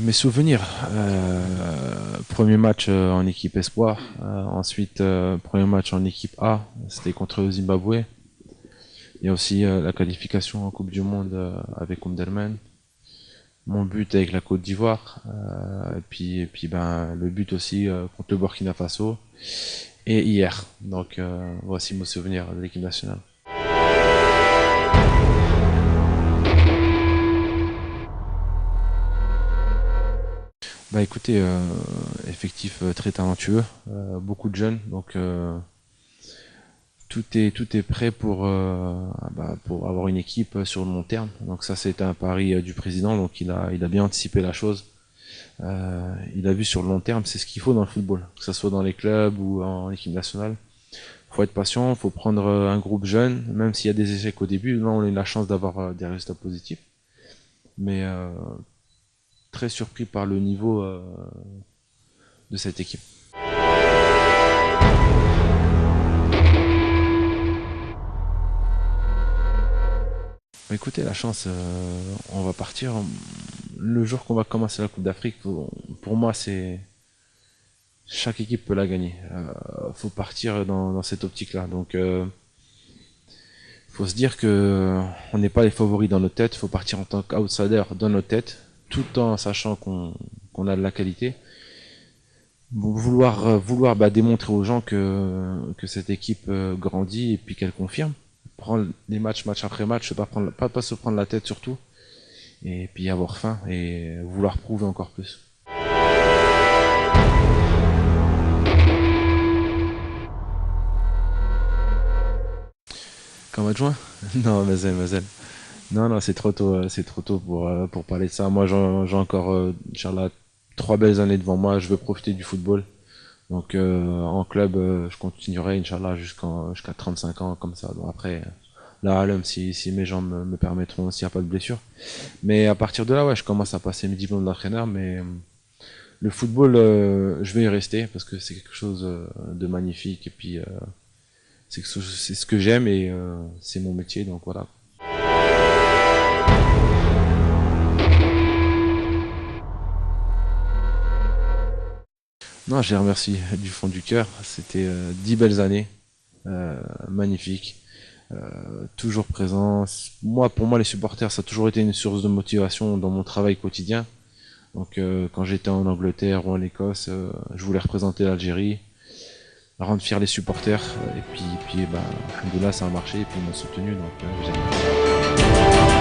Mes souvenirs, premier match en équipe espoir, ensuite premier match en équipe A, c'était contre le Zimbabwe. Il y a aussi la qualification en Coupe du Monde avec Omdurman. Mon but avec la Côte d'Ivoire, et puis ben, le but aussi contre le Burkina Faso, et hier. Donc voici mes souvenirs de l'équipe nationale. Bah écoutez, effectif très talentueux, beaucoup de jeunes, donc tout est prêt pour avoir une équipe sur le long terme. Donc ça c'était un pari du président, donc il a bien anticipé la chose. Il a vu sur le long terme, c'est ce qu'il faut dans le football, que ce soit dans les clubs ou en équipe nationale. Faut être patient, faut prendre un groupe jeune, même s'il y a des échecs au début. Là on a eu la chance d'avoir des résultats positifs, mais très surpris par le niveau de cette équipe. Bah, écoutez, la chance, on va partir le jour qu'on va commencer la Coupe d'Afrique. Pour moi, c'est chaque équipe peut la gagner. Faut partir dans cette optique-là. Donc, faut se dire que on n'est pas les favoris dans nos têtes. Faut partir en tant qu'outsider dans nos têtes, tout en sachant qu'on a de la qualité. Vouloir démontrer aux gens que cette équipe grandit et puis qu'elle confirme. Prendre les match après match, pas se prendre la tête surtout, et puis avoir faim et vouloir prouver encore plus. Comme adjoint? Non, Mazel. Non, non, c'est trop tôt pour parler de ça. Moi, j'ai encore, Inch'Allah, 3 belles années devant moi. Je veux profiter du football. Donc, en club, je continuerai, Inch'Allah, jusqu'à 35 ans, comme ça. Donc, après, là, à l'homme, si mes jambes me permettront, s'il n'y a pas de blessure. Mais à partir de là, ouais, je commence à passer mes diplômes d'entraîneur, mais le football, je vais y rester parce que c'est quelque chose de magnifique et puis c'est ce que j'aime et c'est mon métier, donc voilà. Non, je les remercie du fond du cœur. C'était 10 belles années, magnifiques, toujours présents. Moi, pour moi, les supporters, ça a toujours été une source de motivation dans mon travail quotidien. Donc, quand j'étais en Angleterre ou en Écosse, je voulais représenter l'Algérie, rendre fiers les supporters, et puis bah, alhamdoulilah, ça a marché, et puis ils m'ont soutenu, donc j'aime.